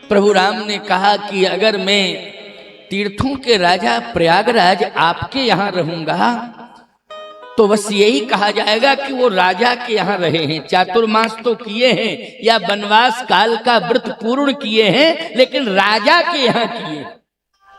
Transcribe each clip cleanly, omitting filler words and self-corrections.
प्रभु राम ने कहा कि अगर मैं तीर्थों के राजा प्रयागराज आपके यहाँ रहूंगा तो बस यही कहा जाएगा कि वो राजा के यहाँ रहे हैं। चातुर्मास तो किए हैं या वनवास काल का व्रत पूर्ण किए हैं, लेकिन राजा के यहाँ किए।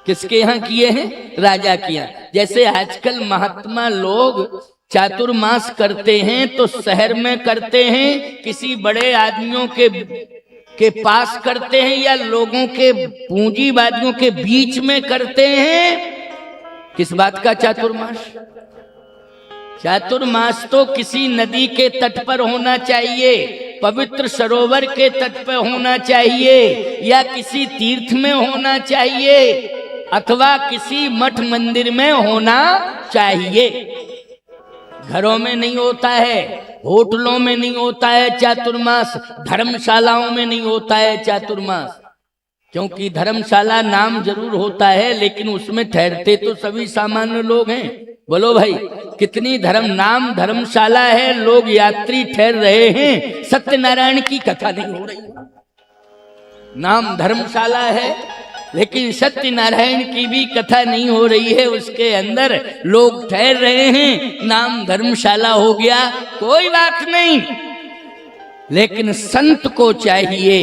किसके यहाँ किए हैं? राजा के यहाँ। जैसे आजकल महात्मा लोग चातुर्मास करते हैं तो शहर में करते हैं, किसी बड़े आदमियों के पास करते हैं, या लोगों के पूंजीवादियों के बीच में करते हैं। किस बात का चातुर्मास? चातुर्मास तो किसी नदी के तट पर होना चाहिए, पवित्र सरोवर के तट पर होना चाहिए, या किसी तीर्थ में होना चाहिए, अथवा किसी मठ मंदिर में होना चाहिए। घरों में नहीं होता है, होटलों में नहीं होता है चातुर्मास, धर्मशालाओं में नहीं होता है चातुर्मास। क्योंकि धर्मशाला नाम जरूर होता है, लेकिन उसमें ठहरते तो सभी सामान्य लोग हैं। बोलो भाई, कितनी नाम धर्मशाला है, लोग यात्री ठहर रहे हैं, सत्यनारायण की कथा नहीं हो रही। नाम धर्मशाला है लेकिन सत्यनारायण की भी कथा नहीं हो रही है, उसके अंदर लोग ठहर रहे हैं, नाम धर्मशाला हो गया, कोई बात नहीं। लेकिन संत को चाहिए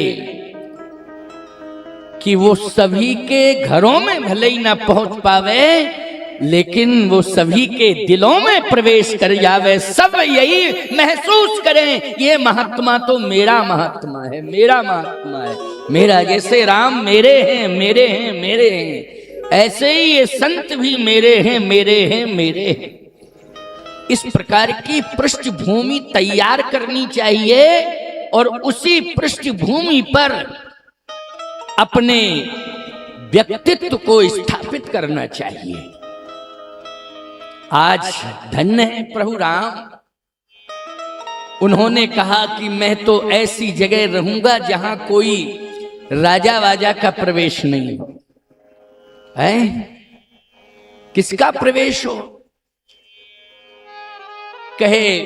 कि वो सभी के घरों में भले ही ना पहुंच पावे, लेकिन वो सभी के दिलों में प्रवेश कर जावे, सब यही महसूस करें, ये महात्मा तो मेरा महात्मा है, मेरा महात्मा है, मेरा। जैसे राम मेरे हैं, मेरे हैं, मेरे हैं, ऐसे ही ये संत भी मेरे हैं, मेरे हैं, मेरे हैं। इस प्रकार की पृष्ठभूमि तैयार करनी चाहिए और उसी पृष्ठभूमि पर अपने व्यक्तित्व को स्थापित करना चाहिए। आज धन्य है प्रभु राम, उन्होंने कहा कि मैं तो ऐसी जगह रहूंगा जहां कोई राजा वाजा का प्रवेश नहीं हो। है किसका प्रवेश हो? कहे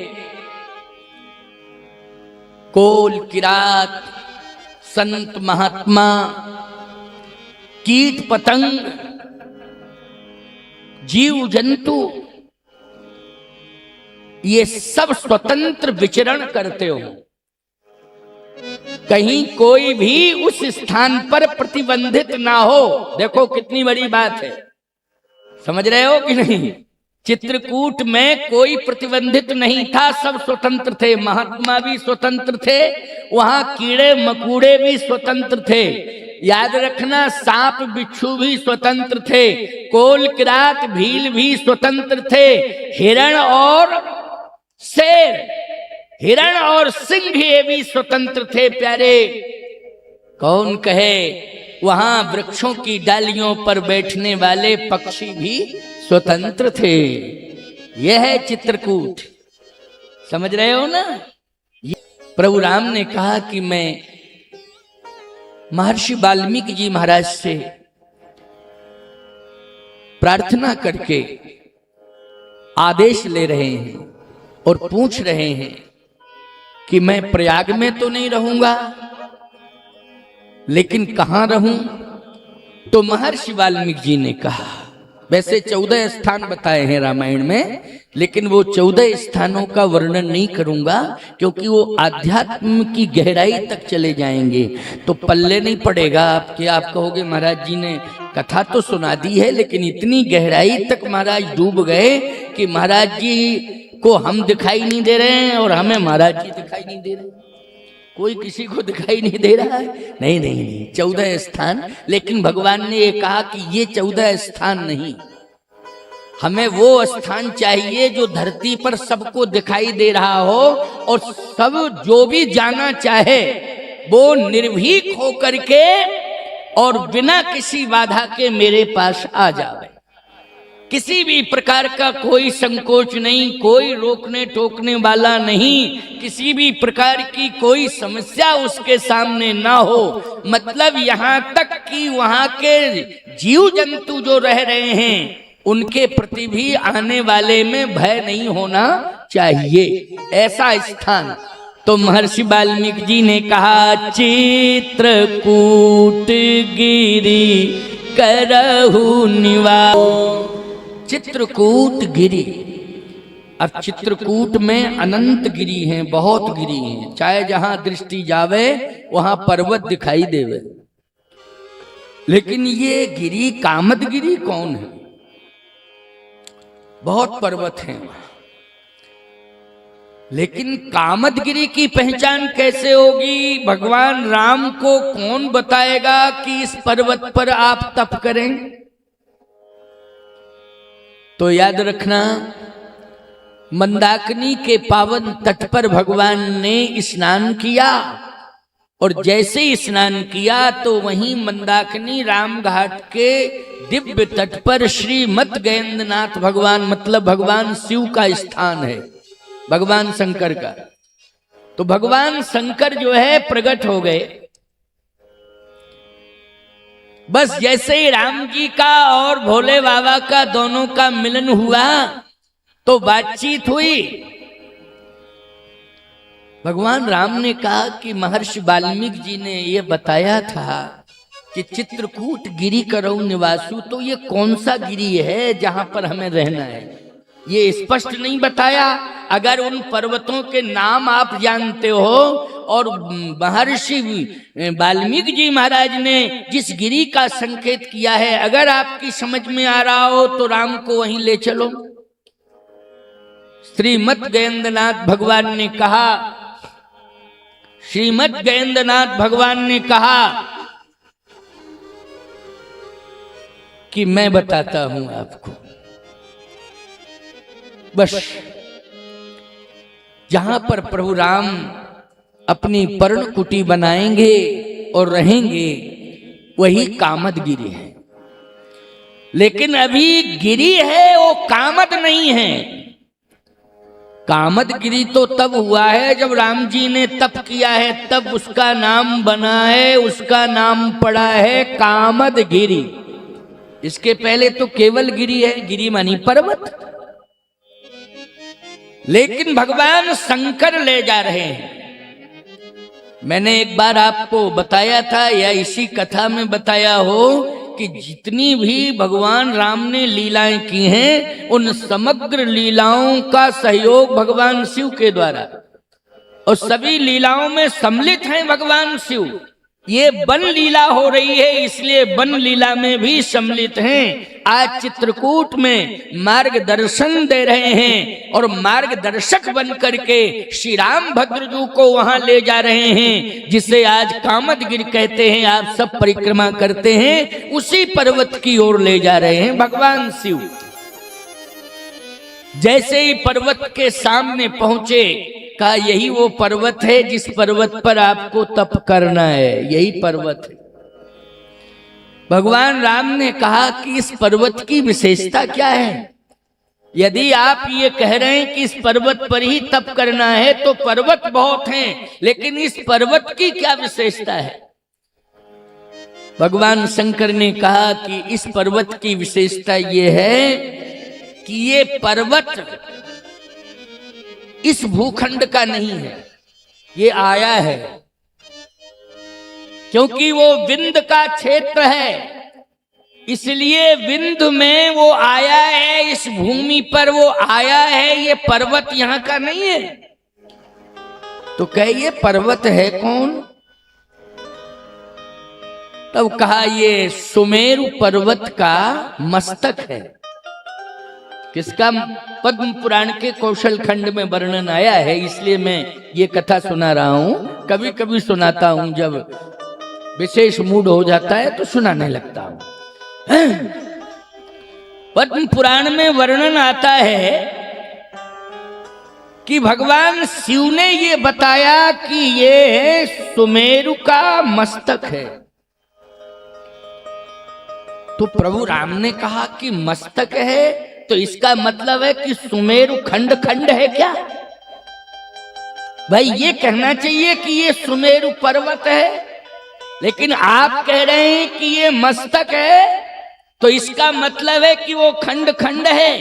कोल किरात, संत महात्मा, कीट पतंग, जीव जंतु, ये सब स्वतंत्र विचरण करते हो, कहीं कोई भी उस स्थान पर प्रतिबंधित ना हो। देखो कितनी बड़ी बात है, समझ रहे हो कि नहीं? चित्रकूट में कोई प्रतिबंधित नहीं था, सब स्वतंत्र थे, महात्मा भी स्वतंत्र थे, वहां कीड़े मकोड़े भी स्वतंत्र थे। याद रखना, सांप बिच्छू भी स्वतंत्र थे, कोल किरात भील भी स्वतंत्र थे, हिरण और शेर, हिरण और सिंह ये भी स्वतंत्र थे प्यारे। कौन कहे वहां वृक्षों की डालियों पर बैठने वाले पक्षी भी स्वतंत्र थे। यह है चित्रकूट, समझ रहे हो ना? प्रभु राम ने कहा कि मैं महर्षि वाल्मीकि जी महाराज से प्रार्थना करके आदेश ले रहे हैं और पूछ रहे हैं कि मैं प्रयाग में तो नहीं रहूंगा, लेकिन कहां रहूं? तो महर्षि वाल्मीकि जी ने कहा, वैसे 14 स्थान बताए हैं रामायण में, लेकिन वो 14 स्थानों का वर्णन नहीं करूंगा क्योंकि वो आध्यात्म की गहराई तक चले जाएंगे तो पल्ले नहीं पड़ेगा आपके। आप कहोगे महाराज जी ने कथा तो सुना दी है, लेकिन इतनी गहराई तक महाराज डूब गए कि महाराज जी को हम दिखाई नहीं दे रहे हैं और हमें महाराज जी दिखाई नहीं दे रहे, कोई किसी को दिखाई नहीं दे रहा है। नहीं नहीं नहीं, 14 स्थान, लेकिन भगवान ने ये कहा कि ये 14 स्थान नहीं, हमें वो स्थान चाहिए जो धरती पर सबको दिखाई दे रहा हो और सब जो भी जाना चाहे वो निर्भीक होकर के और बिना किसी बाधा के मेरे पास आ जावे। किसी भी प्रकार का कोई संकोच नहीं, कोई रोकने टोकने वाला नहीं, किसी भी प्रकार की कोई समस्या उसके सामने ना हो। मतलब यहाँ तक कि वहाँ के जीव जंतु जो रह रहे हैं उनके प्रति भी आने वाले में भय नहीं होना चाहिए। ऐसा स्थान तो महर्षि वाल्मीकि जी ने कहा चित्रकूट गिरि करहु निवास। चित्रकूट गिरि, अब चित्रकूट में अनंत गिरी हैं, बहुत गिरी हैं, चाहे जहां दृष्टि जावे वहां पर्वत दिखाई देवे। लेकिन ये गिरी कामदगिरी कौन है? बहुत पर्वत हैं, लेकिन कामदगिरी की पहचान कैसे होगी? भगवान राम को कौन बताएगा कि इस पर्वत पर आप तप करें? तो याद रखना, मंदाकिनी के पावन तट पर भगवान ने स्नान किया, और जैसे ही स्नान किया तो वहीं मंदाकिनी राम घाट के दिव्य तट पर श्रीमद् गयेंद्रनाथ भगवान, मतलब भगवान शिव का स्थान है, भगवान शंकर का। तो भगवान शंकर जो है प्रकट हो गए। बस जैसे ही राम जी का और भोले बाबा का दोनों का मिलन हुआ तो बातचीत हुई। भगवान राम ने कहा कि महर्षि वाल्मीकि जी ने ये बताया था कि चित्रकूट गिरि करहु निवासु, तो ये कौन सा गिरि है जहां पर हमें रहना है? ये स्पष्ट नहीं बताया। अगर उन पर्वतों के नाम आप जानते हो और महर्षि वाल्मीकि जी महाराज ने जिस गिरि का संकेत किया है अगर आपकी समझ में आ रहा हो तो राम को वहीं ले चलो। श्रीमद् गयेंद्रनाथ भगवान ने कहा, श्रीमद् गयेंद्रनाथ भगवान ने कहा कि मैं बताता हूं आपको। बस जहां पर प्रभु राम अपनी पर्णकुटी बनाएंगे और रहेंगे वही कामदगिरी है। लेकिन अभी गिरी है, वो कामद नहीं है। कामदगिरी तो तब हुआ है जब राम जी ने तप किया है, तब उसका नाम बना है, उसका नाम पड़ा है कामदगिरी। इसके पहले तो केवल गिरी है, गिरी मानी पर्वत। लेकिन भगवान शंकर ले जा रहे हैं। मैंने एक बार आपको बताया था या इसी कथा में बताया हो कि जितनी भी भगवान राम ने लीलाएं की हैं उन समग्र लीलाओं का सहयोग भगवान शिव के द्वारा, और सभी लीलाओं में सम्मिलित हैं भगवान शिव। ये वन लीला हो रही है इसलिए वन लीला में भी सम्मिलित हैं। आज चित्रकूट में मार्गदर्शन दे रहे हैं और मार्गदर्शक बन करके श्री राम भद्रजू को वहां ले जा रहे हैं, जिसे आज कामदगिरि कहते हैं। आप सब परिक्रमा करते हैं, उसी पर्वत की ओर ले जा रहे हैं भगवान शिव। जैसे ही पर्वत के सामने पहुंचे, कहा यही वो पर्वत है जिस पर्वत पर आपको तप करना है, यही पर्वत है। भगवान राम ने कहा कि इस पर्वत की विशेषता क्या है। यदि आप ये कह रहे हैं कि इस पर्वत पर ही तप करना है तो पर्वत बहुत हैं, लेकिन इस पर्वत की क्या विशेषता है। भगवान शंकर ने कहा कि इस पर्वत की विशेषता ये है कि ये पर्वत इस भूखंड का नहीं है, ये आया है, क्योंकि वो विंध्य का क्षेत्र है, इसलिए विंध्य में वो आया है, इस भूमि पर वो आया है। ये पर्वत यहाँ का नहीं है। तो कहे ये पर्वत है कौन। तब कहा ये सुमेरु पर्वत का मस्तक है। किसका। पद्म पुराण के कौशल खंड में वर्णन आया है, इसलिए मैं ये कथा सुना रहा हूं। कभी कभी सुनाता हूं, जब विशेष मूड हो जाता है तो सुनाने लगता हूं। पद्म पुराण में वर्णन आता है कि भगवान शिव ने ये बताया कि ये सुमेरु का मस्तक है। तो प्रभु राम ने कहा कि मस्तक है, तो इसका मतलब है कि सुमेरु खंड खंड है क्या। भाई ये कहना चाहिए कि ये सुमेरु पर्वत है, लेकिन आप कह रहे हैं कि ये मस्तक है, तो इसका मतलब है कि वो खंड खंड है।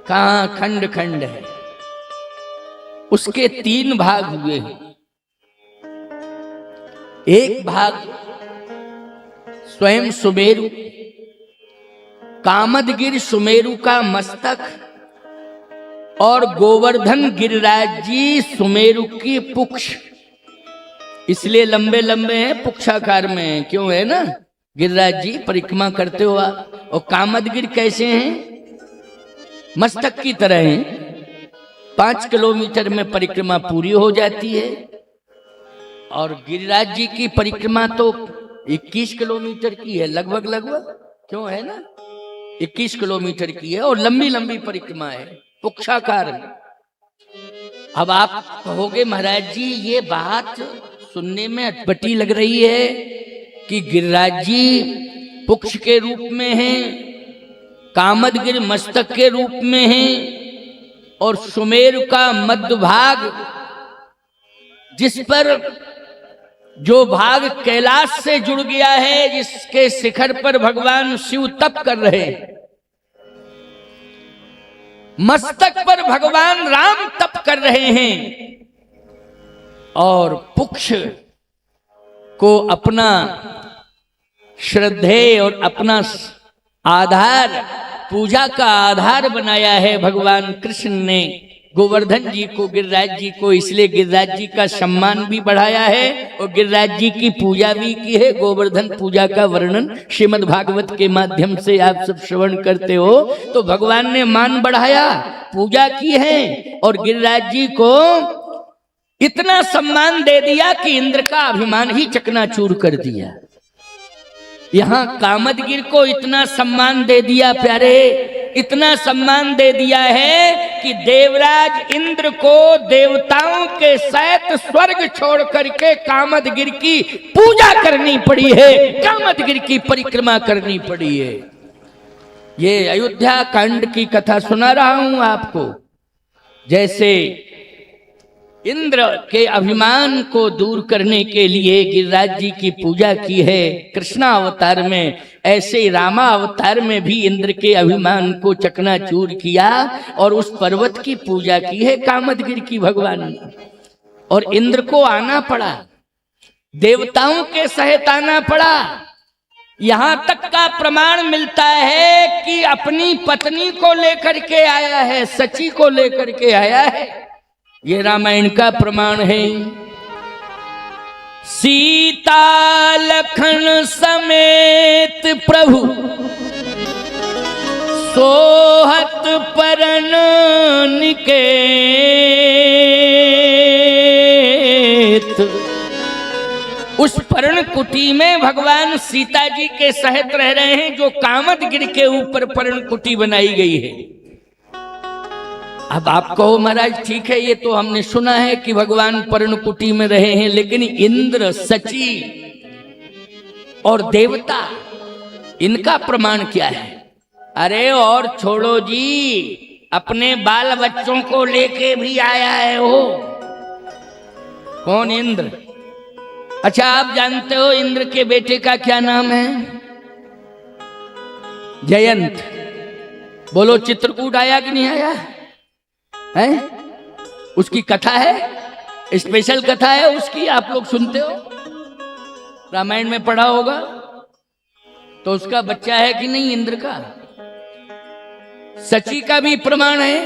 कहां खंड खंड है। उसके 3 भाग हुए हैं। एक भाग स्वयं सुमेरु, कामदगिरि सुमेरु का मस्तक, और गोवर्धन गिरिराज जी सुमेरु की पुक्ष, इसलिए लंबे लंबे हैं, पुक्षाकार में हैं। क्यों है ना, गिरिराज जी परिक्रमा करते हुआ। और कामदगिरि कैसे हैं, मस्तक की तरह हैं। 5 किलोमीटर में परिक्रमा पूरी हो जाती है। और गिरिराज जी की परिक्रमा तो 21 किलोमीटर की है, लगभग लगभग, क्यों है ना, 21 किलोमीटर की है और लंबी लंबी परिक्रमा है, पुक्षाकार। अब आप कहोगे महाराज जी ये बात सुनने में अटपटी लग रही है कि गिरिराज जी पुक्ष के रूप में हैं, कामदगिरि मस्तक के रूप में हैं, और सुमेरु का मध्य भाग, जिस पर जो भाग कैलाश से जुड़ गया है, जिसके शिखर पर भगवान शिव तप कर रहे हैं, मस्तक पर भगवान राम तप कर रहे हैं, और पुक्ष को अपना श्रद्धेय और अपना आधार, पूजा का आधार बनाया है भगवान कृष्ण ने गोवर्धन जी को, गिरिराज जी को। इसलिए गिरिराज जी का सम्मान भी बढ़ाया है और गिरिराज जी की पूजा भी की है। गोवर्धन पूजा का वर्णन श्रीमद् भागवत के माध्यम से आप सब श्रवण करते हो, तो भगवान ने मान बढ़ाया, पूजा की है, और गिरिराज जी को इतना सम्मान दे दिया कि इंद्र का अभिमान ही चकनाचूर कर दिया। यहां कामदगिरि को इतना सम्मान दे दिया प्यारे, इतना सम्मान दे दिया है कि देवराज इंद्र को देवताओं के सहित स्वर्ग छोड़ करके कामदगिरि की पूजा करनी पड़ी है, कामदगिरि की परिक्रमा करनी पड़ी है। ये अयोध्या कांड की कथा सुना रहा हूं आपको। जैसे इंद्र के अभिमान को दूर करने के लिए गिरिराज जी की पूजा की है कृष्णा अवतार में, ऐसे ही रामा अवतार में भी इंद्र के अभिमान को चकनाचूर किया और उस पर्वत की पूजा की है कामदगिरि की भगवान ने। और इंद्र को आना पड़ा, देवताओं के सहित आना पड़ा। यहां तक का प्रमाण मिलता है कि अपनी पत्नी को लेकर के आया है, सची को लेकर के आया है। ये रामायण का प्रमाण है। सीता लखन समेत प्रभु सोहत परन निकेत, उस पर्ण कुटी में भगवान सीता जी के सहित रह रहे हैं, जो कामदगिरि के ऊपर पर्ण कुटी बनाई गई है। अब आप कहो महाराज ठीक है, ये तो हमने सुना है कि भगवान पर्णकुटी में रहे हैं, लेकिन इंद्र, सची और देवता, इनका प्रमाण क्या है? अरे और छोड़ो जी, अपने बाल बच्चों को लेके भी आया है वो। कौन? इंद्र। अच्छा, आप जानते हो इंद्र के बेटे का क्या नाम है? जयंत। बोलो चित्रकूट आया कि नहीं आया है? उसकी कथा है, स्पेशल कथा है उसकी, आप लोग सुनते हो, रामायण में पढ़ा होगा। तो उसका बच्चा है कि नहीं इंद्र का? सची का भी प्रमाण है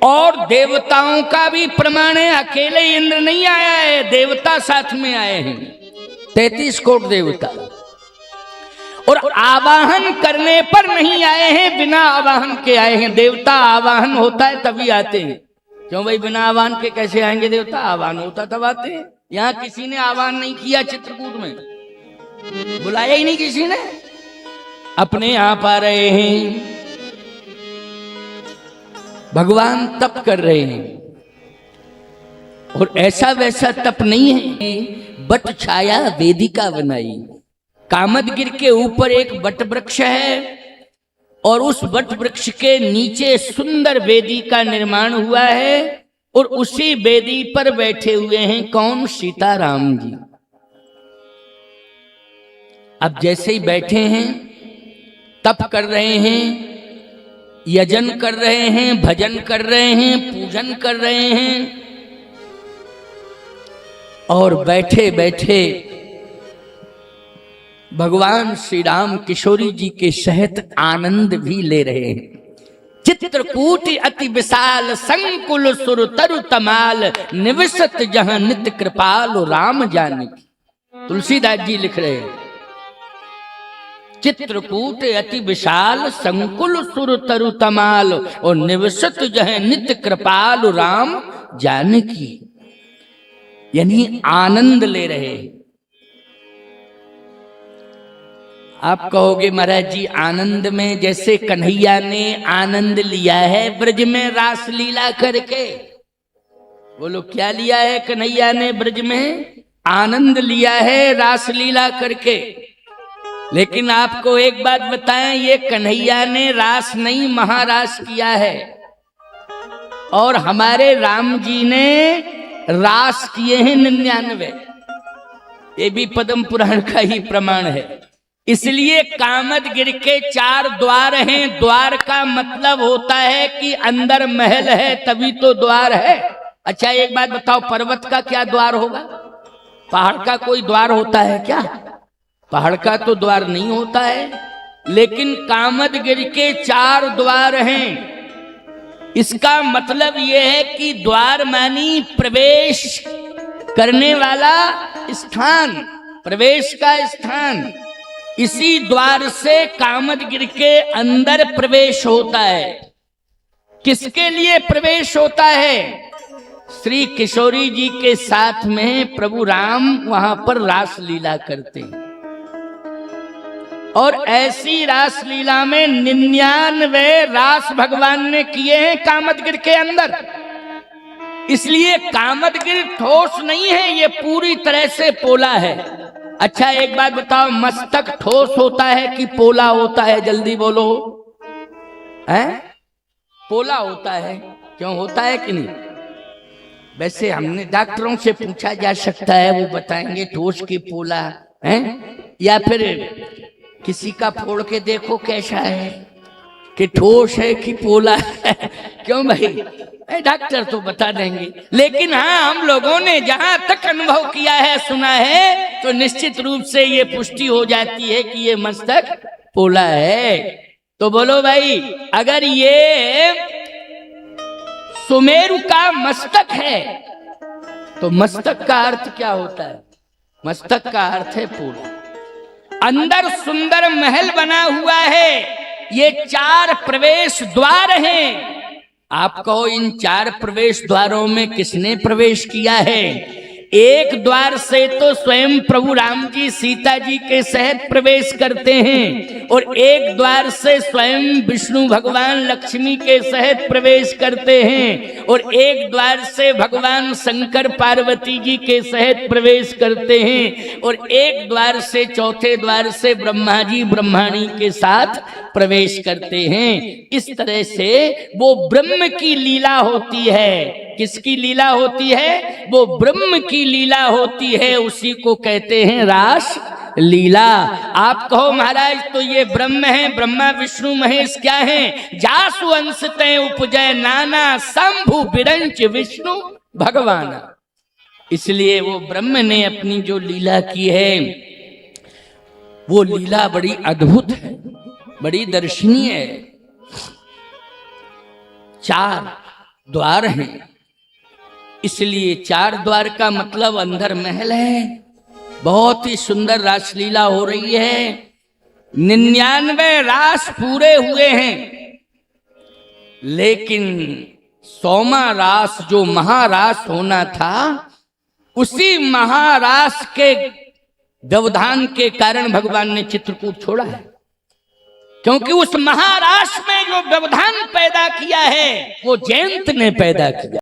और देवताओं का भी प्रमाण है। अकेले इंद्र नहीं आया है, देवता साथ में आए हैं, 33 कोट देवता। और आवाहन करने पर नहीं आए हैं, बिना आवाहन के आए हैं। देवता आवाहन होता है तभी आते हैं। क्यों भाई, बिना आवाहन के कैसे आएंगे देवता? आवाहन होता तब आते हैं। यहाँ किसी ने आवाहन नहीं किया, चित्रकूट में बुलाया ही नहीं किसी ने, अपने आप आ रहे हैं। भगवान तप कर रहे हैं और ऐसा वैसा तप नहीं है, बट छाया वेदिका बनाई। कामदगिरि के ऊपर एक वट वृक्ष है और उस वट वृक्ष के नीचे सुंदर वेदी का निर्माण हुआ है और उसी वेदी पर बैठे हुए हैं कौन? सीताराम जी। अब जैसे ही बैठे हैं, तप कर रहे हैं, यजन कर रहे हैं, भजन कर रहे हैं, पूजन कर रहे हैं और बैठे बैठे भगवान श्री राम किशोरी जी के सहित आनंद भी ले रहे हैं। चित्रकूट अति विशाल संकुल सुर तरु तमाल निविशत जहां नित्य कृपाल राम जानकी। तुलसीदास जी लिख रहे हैं चित्रकूट अति विशाल संकुल सुर तरु तमाल और निविशत जहां नित्य कृपाल राम जानकी, यानी आनंद ले रहे हैं। आप कहोगे महाराज जी आनंद में जैसे कन्हैया ने आनंद लिया है ब्रज में रास लीला करके। बोलो क्या लिया है कन्हैया ने ब्रज में? आनंद लिया है रास लीला करके। लेकिन आपको एक बात बताएं, ये कन्हैया ने रास नहीं महारास किया है और हमारे राम जी ने रास किए हैं 99। ये भी पद्म पुराण का ही प्रमाण है। इसलिए कामदगिरि के 4 द्वार हैं। द्वार का मतलब होता है कि अंदर महल है तभी तो द्वार है। अच्छा एक बात बताओ, पर्वत का क्या द्वार होगा? पहाड़ का कोई द्वार होता है क्या? पहाड़ का तो द्वार नहीं होता है। लेकिन कामदगिरि के 4 द्वार हैं। इसका मतलब यह है कि द्वार मानी प्रवेश करने वाला स्थान, प्रवेश का स्थान। इसी द्वार से कामदगिरि के अंदर प्रवेश होता है। किसके लिए प्रवेश होता है? श्री किशोरी जी के साथ में प्रभु राम वहां पर रास लीला करते हैं और ऐसी रास लीला में 99 रास भगवान ने किए हैं कामदगिरि के अंदर। इसलिए कामदगिरि ठोस नहीं है, ये पूरी तरह से पोला है। अच्छा एक बात बताओ, मस्तक ठोस होता है कि पोला होता है? जल्दी बोलो। है पोला होता है। क्यों होता है कि नहीं? वैसे हमने डॉक्टरों से पूछा जा सकता है, वो बताएंगे ठोस की पोला है, या फिर किसी का फोड़ के देखो कैसा है कि ठोस है कि पोला है। क्यों भाई? डॉक्टर तो बता देंगे। लेकिन हाँ, हम लोगों ने जहां तक अनुभव किया है, सुना है, तो निश्चित रूप से ये पुष्टि हो जाती है कि ये मस्तक पोला है। तो बोलो भाई, अगर ये सुमेरु का मस्तक है तो मस्तक का अर्थ क्या होता है? मस्तक का अर्थ है पोला। अंदर सुंदर महल बना हुआ है। ये 4 प्रवेश द्वार हैं। आप कहो इन 4 प्रवेश द्वारों में किसने प्रवेश किया है? एक द्वार से तो स्वयं प्रभु राम जी सीता जी के सहित प्रवेश करते हैं और एक द्वार से स्वयं विष्णु भगवान लक्ष्मी के सहित प्रवेश करते हैं और एक द्वार से भगवान शंकर पार्वती जी के सहित प्रवेश करते हैं और एक द्वार से, चौथे द्वार से ब्रह्मा जी ब्रह्माणी के साथ प्रवेश करते हैं। इस तरह से वो ब्रह्म की लीला होती है। किसकी लीला होती है? वो ब्रह्म की लीला होती है। उसी को कहते हैं रास लीला। आप कहो महाराज तो ये ब्रह्म है, ब्रह्मा विष्णु महेश क्या है? जासु अंश तय उपजय नाना शंभु बिरंच विष्णु भगवान। इसलिए वो ब्रह्म ने अपनी जो लीला की है, वो लीला बड़ी अद्भुत है, बड़ी दर्शनीय है। 4 द्वार हैं। इसलिए 4 द्वार का मतलब अंदर महल है। बहुत ही सुंदर रासलीला हो रही है। 99 रास पूरे हुए हैं, लेकिन 100वां रास जो महारास होना था, उसी महारास के व्यवधान के कारण भगवान ने चित्रकूट छोड़ा है। क्योंकि उस महारास में जो व्यवधान पैदा किया है वो जयंत ने पैदा किया।